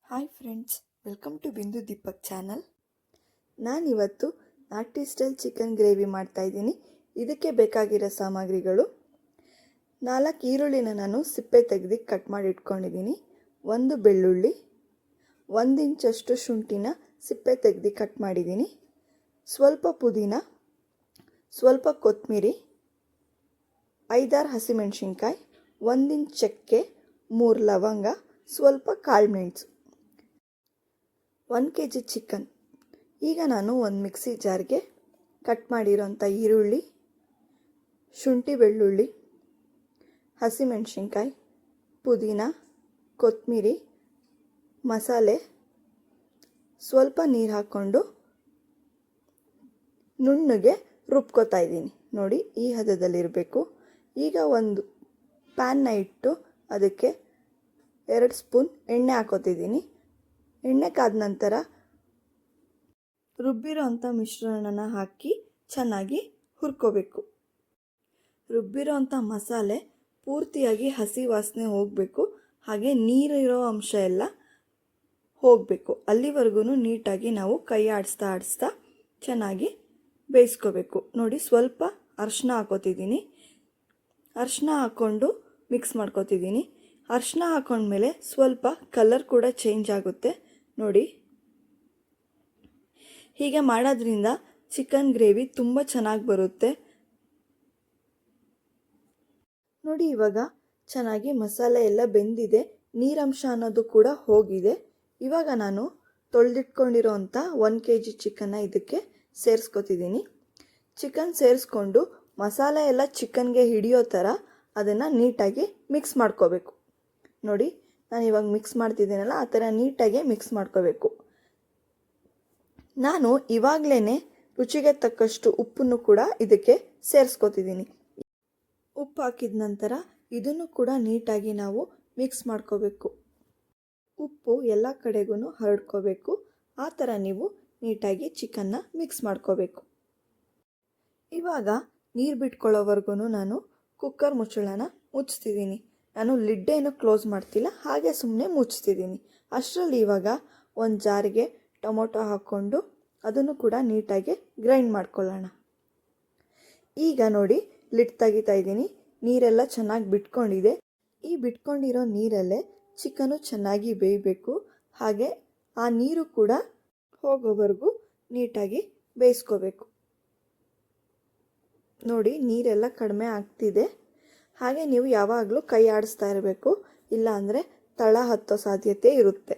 Hi friends, welcome to ಬಿಂದು Deepak channel. ನಾನಿವತ್ತು ನಾಟಿ ಸ್ಟೈಲ್ ಚಿಕನ್ ಗ್ರೇವಿ ಮಾಡ್ತಾಯಿದ್ದೀನಿ. ಇದಕ್ಕೆ ಬೇಕಾಗಿರೋ ಸಾಮಗ್ರಿಗಳು: 4 ಈರುಳ್ಳಿನ ನಾನು ಸಿಪ್ಪೆ ತೆಗೆದು ಕಟ್ ಮಾಡಿ ಇಟ್ಕೊಂಡಿದ್ದೀನಿ, 1 ಬೆಳ್ಳುಳ್ಳಿ, 1 ಇಂಚಷ್ಟು ಶುಂಠಿನ ಸಿಪ್ಪೆ ತೆಗೆದು ಕಟ್ ಮಾಡಿದ್ದೀನಿ, ಸ್ವಲ್ಪ ಪುದೀನ, ಸ್ವಲ್ಪ ಕೊತ್ತಂಬರಿ, 5-6 ಹಸಿಮೆಣಸಿನ್ಕಾಯಿ, 1 ಇಂಚ್ ಚಕ್ಕೆ, 3 ಲವಂಗ, ಸ್ವಲ್ಪ ಕಾಳುಮೆಣಸು, 1 kg ಚಿಕನ್. ಈಗ ನಾನು ಒಂದು ಮಿಕ್ಸಿ ಜಾರ್ಗೆ ಕಟ್ ಮಾಡಿರೋಂಥ ಈರುಳ್ಳಿ, ಶುಂಠಿ ಬೆಳ್ಳುಳ್ಳಿ, ಹಸಿಮೆಣಸಿನ್ಕಾಯಿ, ಪುದೀನ, ಕೊತ್ತಂಬರಿ, ಮಸಾಲೆ, ಸ್ವಲ್ಪ ನೀರು ಹಾಕ್ಕೊಂಡು ನುಣ್ಣಗೆ ರುಬ್ಕೋತಾ ಇದ್ದೀನಿ. ನೋಡಿ, ಈ ಹದದಲ್ಲಿರಬೇಕು. ಈಗ ಒಂದು ಪ್ಯಾನ್ನ ಇಟ್ಟು ಅದಕ್ಕೆ 2 ಸ್ಪೂನ್ ಎಣ್ಣೆ ಹಾಕೋತಿದ್ದೀನಿ. ಎಣ್ಣೆ ಕಾದ ನಂತರ ರುಬ್ಬಿರೋ ಅಂಥ ಮಿಶ್ರಣನ ಹಾಕಿ ಚೆನ್ನಾಗಿ ಹುರ್ಕೋಬೇಕು. ರುಬ್ಬಿರೋ ಅಂಥ ಮಸಾಲೆ ಪೂರ್ತಿಯಾಗಿ ಹಸಿ ವಾಸನೆ ಹೋಗಬೇಕು, ಹಾಗೆ ನೀರಿರೋ ಅಂಶ ಎಲ್ಲ ಹೋಗಬೇಕು. ಅಲ್ಲಿವರೆಗೂ ನೀಟಾಗಿ ನಾವು ಕೈ ಆಡಿಸ್ತಾ ಚೆನ್ನಾಗಿ ಬೇಯಿಸ್ಕೋಬೇಕು. ನೋಡಿ, ಸ್ವಲ್ಪ ಅರಿಶಿನ ಹಾಕೋತಿದ್ದೀನಿ. ಅರಿಶಿನ ಹಾಕ್ಕೊಂಡು ಮಿಕ್ಸ್ ಮಾಡ್ಕೋತಿದ್ದೀನಿ. ಅರಿಶಿನ ಹಾಕೊಂಡ್ಮೇಲೆ ಸ್ವಲ್ಪ ಕಲರ್ ಕೂಡ ಚೇಂಜ್ ಆಗುತ್ತೆ. ನೋಡಿ, ಹೀಗೆ ಮಾಡೋದ್ರಿಂದ ಚಿಕನ್ ಗ್ರೇವಿ ತುಂಬ ಚೆನ್ನಾಗಿ ಬರುತ್ತೆ. ನೋಡಿ, ಇವಾಗ ಚೆನ್ನಾಗಿ ಮಸಾಲೆ ಎಲ್ಲ ಬೆಂದಿದೆ, ನೀರಂಶ ಅನ್ನೋದು ಕೂಡ ಹೋಗಿದೆ. ಇವಾಗ ನಾನು ತೊಳೆದಿಟ್ಕೊಂಡಿರೋ ಅಂಥ 1 kg ಚಿಕನ್ನ ಇದಕ್ಕೆ ಸೇರಿಸ್ಕೊತಿದ್ದೀನಿ. ಚಿಕನ್ ಸೇರಿಸ್ಕೊಂಡು ಮಸಾಲೆ ಎಲ್ಲ ಚಿಕನ್ಗೆ ಹಿಡಿಯೋ ಥರ ಅದನ್ನು ನೀಟಾಗಿ ಮಿಕ್ಸ್ ಮಾಡ್ಕೋಬೇಕು. ನೋಡಿ, ನಾನು ಇವಾಗ ಮಿಕ್ಸ್ ಮಾಡ್ತಿದ್ದೀನಲ್ಲ, ಆ ಥರ ನೀಟಾಗಿ ಮಿಕ್ಸ್ ಮಾಡ್ಕೋಬೇಕು. ನಾನು ಇವಾಗಲೇ ರುಚಿಗೆ ತಕ್ಕಷ್ಟು ಉಪ್ಪನ್ನು ಕೂಡ ಇದಕ್ಕೆ ಸೇರಿಸ್ಕೊತಿದ್ದೀನಿ. ಉಪ್ಪು ಹಾಕಿದ ನಂತರ ಇದನ್ನು ಕೂಡ ನೀಟಾಗಿ ನಾವು ಮಿಕ್ಸ್ ಮಾಡ್ಕೋಬೇಕು. ಉಪ್ಪು ಎಲ್ಲ ಕಡೆಗೂ ಹರಡ್ಕೋಬೇಕು. ಆ ಥರ ನೀವು ನೀಟಾಗಿ ಚಿಕನ್ನ ಮಿಕ್ಸ್ ಮಾಡ್ಕೋಬೇಕು. ಇವಾಗ ನೀರು ಬಿಟ್ಕೊಳ್ಳೋವರೆಗೂ ನಾನು ಕುಕ್ಕರ್ ಮುಚ್ಚಳನ ಮುಚ್ತಿದ್ದೀನಿ. ನಾನು ಲಿಡ್ಡೇನು ಕ್ಲೋಸ್ ಮಾಡ್ತಿಲ್ಲ, ಹಾಗೆ ಸುಮ್ಮನೆ ಮುಚ್ತಿದ್ದೀನಿ. ಅಷ್ಟರಲ್ಲಿ ಇವಾಗ ಒಂದು ಜಾರಿಗೆ ಟೊಮೊಟೊ ಹಾಕ್ಕೊಂಡು ಅದನ್ನು ಕೂಡ ನೀಟಾಗಿ ಗ್ರೈಂಡ್ ಮಾಡ್ಕೊಳ್ಳೋಣ. ಈಗ ನೋಡಿ, ಲಿಡ್ ತೆಗಿತಾ ಇದ್ದೀನಿ. ನೀರೆಲ್ಲ ಚೆನ್ನಾಗಿ ಬಿಟ್ಕೊಂಡಿದೆ. ಈ ಬಿಟ್ಕೊಂಡಿರೋ ನೀರಲ್ಲೇ ಚಿಕನು ಚೆನ್ನಾಗಿ ಬೇಯಬೇಕು. ಹಾಗೆ ಆ ನೀರು ಕೂಡ ಹೋಗೋವರೆಗೂ ನೀಟಾಗಿ ಬೇಯಿಸ್ಕೋಬೇಕು. ನೋಡಿ, ನೀರೆಲ್ಲ ಕಡಿಮೆ ಆಗ್ತಿದೆ. ಹಾಗೆ ನೀವು ಯಾವಾಗಲೂ ಕೈ ಆಡಿಸ್ತಾ ಇರಬೇಕು, ಇಲ್ಲ ಅಂದರೆ ತಳ ಹತ್ತೋ ಸಾಧ್ಯತೆ ಇರುತ್ತೆ.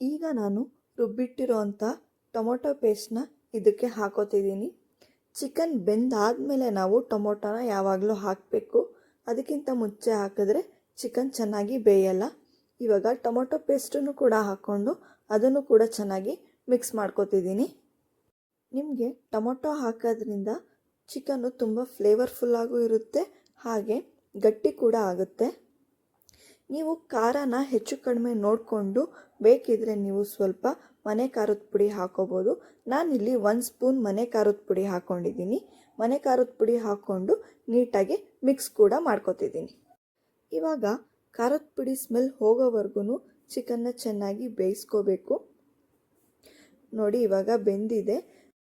ಈಗ ನಾನು ರುಬ್ಬಿಟ್ಟಿರೋ ಅಂಥ ಟೊಮೊಟೊ ಪೇಸ್ಟ್ನ ಇದಕ್ಕೆ ಹಾಕೋತಿದ್ದೀನಿ. ಚಿಕನ್ ಬೆಂದಾದಮೇಲೆ ನಾವು ಟೊಮೊಟೊನ ಯಾವಾಗಲೂ ಹಾಕಬೇಕು. ಅದಕ್ಕಿಂತ ಮುಂಚೆ ಹಾಕಿದ್ರೆ ಚಿಕನ್ ಚೆನ್ನಾಗಿ ಬೇಯಲ್ಲ. ಇವಾಗ ಟೊಮೊಟೊ ಪೇಸ್ಟನ್ನು ಕೂಡ ಹಾಕ್ಕೊಂಡು ಅದನ್ನು ಕೂಡ ಚೆನ್ನಾಗಿ ಮಿಕ್ಸ್ ಮಾಡ್ಕೋತಿದ್ದೀನಿ. ನಿಮಗೆ ಟೊಮೊಟೊ ಹಾಕೋದ್ರಿಂದ ಚಿಕನ್ನು ತುಂಬ ಫ್ಲೇವರ್ಫುಲ್ಲಾಗೂ ಇರುತ್ತೆ, ಹಾಗೆ ಗಟ್ಟಿ ಕೂಡ ಆಗುತ್ತೆ. ನೀವು ಖಾರನ ಹೆಚ್ಚು ಕಡಿಮೆ ನೋಡಿಕೊಂಡು ಬೇಕಿದ್ರೆ ನೀವು ಸ್ವಲ್ಪ ಮನೆ ಖಾರದ ಪುಡಿ ಹಾಕೋಬೋದು. ನಾನಿಲ್ಲಿ 1 ಸ್ಪೂನ್ ಮನೆ ಖಾರದ ಪುಡಿ ಹಾಕ್ಕೊಂಡಿದ್ದೀನಿ. ಮನೆ ಖಾರದ ಪುಡಿ ಹಾಕ್ಕೊಂಡು ನೀಟಾಗಿ ಮಿಕ್ಸ್ ಕೂಡ ಮಾಡ್ಕೋತಿದ್ದೀನಿ. ಇವಾಗ ಖಾರದ ಪುಡಿ ಸ್ಮೆಲ್ ಹೋಗೋವರೆಗೂ ಚಿಕನ್ನ ಚೆನ್ನಾಗಿ ಬೇಯಿಸ್ಕೋಬೇಕು. ನೋಡಿ, ಇವಾಗ ಬೆಂದಿದೆ.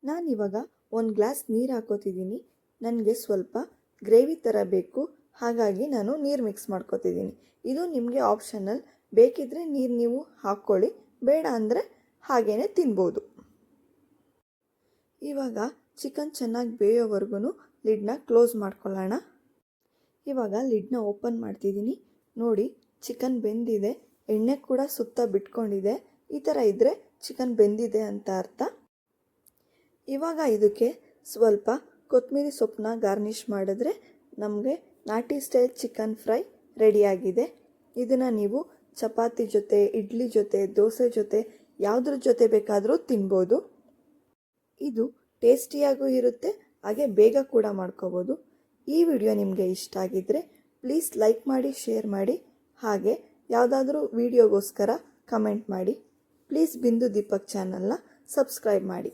ನಾನಿವಾಗ 1 ಗ್ಲಾಸ್ ನೀರು ಹಾಕೋತಿದ್ದೀನಿ. ನನಗೆ ಸ್ವಲ್ಪ ಗ್ರೇವಿ ಥರ ಬೇಕು, ಹಾಗಾಗಿ ನಾನು ನೀರು ಮಿಕ್ಸ್ ಮಾಡ್ಕೋತಿದ್ದೀನಿ. ಇದು ನಿಮಗೆ ಆಪ್ಷನಲ್, ಬೇಕಿದ್ದರೆ ನೀರು ನೀವು ಹಾಕ್ಕೊಳ್ಳಿ, ಬೇಡ ಅಂದರೆ ಹಾಗೇ ತಿನ್ಬೋದು. ಇವಾಗ ಚಿಕನ್ ಚೆನ್ನಾಗಿ ಬೇಯೋವರೆಗೂ ಲಿಡ್ನ ಕ್ಲೋಸ್ ಮಾಡ್ಕೊಳ್ಳೋಣ. ಇವಾಗ ಲಿಡ್ನ ಓಪನ್ ಮಾಡ್ತಿದ್ದೀನಿ. ನೋಡಿ, ಚಿಕನ್ ಬೆಂದಿದೆ, ಎಣ್ಣೆ ಕೂಡ ಸುತ್ತ ಬಿಟ್ಕೊಂಡಿದೆ. ಈ ಥರ ಇದ್ದರೆ ಚಿಕನ್ ಬೆಂದಿದೆ ಅಂತ ಅರ್ಥ. ಇವಾಗ ಇದಕ್ಕೆ ಸ್ವಲ್ಪ ಕೊತ್ತಂಬರಿ ಸೊಪ್ಪನ್ನ ಗಾರ್ನಿಷ್ ಮಾಡಿದ್ರೆ ನಮಗೆ ನಾಟಿ ಸ್ಟೈಲ್ ಚಿಕನ್ ಫ್ರೈ ರೆಡಿಯಾಗಿದೆ. ಇದನ್ನು ನೀವು ಚಪಾತಿ ಜೊತೆ, ಇಡ್ಲಿ ಜೊತೆ, ದೋಸೆ ಜೊತೆ, ಯಾವುದ್ರ ಜೊತೆ ಬೇಕಾದರೂ ತಿನ್ಬೋದು. ಇದು ಟೇಸ್ಟಿಯಾಗೂ ಇರುತ್ತೆ, ಹಾಗೆ ಬೇಗ ಕೂಡ ಮಾಡ್ಕೋಬೋದು. ಈ ವಿಡಿಯೋ ನಿಮಗೆ ಇಷ್ಟ ಆಗಿದ್ದರೆ ಪ್ಲೀಸ್ ಲೈಕ್ ಮಾಡಿ, ಶೇರ್ ಮಾಡಿ, ಹಾಗೆ ಯಾವುದಾದ್ರೂ ವಿಡಿಯೋಗೋಸ್ಕರ ಕಮೆಂಟ್ ಮಾಡಿ. ಪ್ಲೀಸ್ ಬಿಂದು ದೀಪಕ್ ಚಾನಲ್ನ ಸಬ್ಸ್ಕ್ರೈಬ್ ಮಾಡಿ.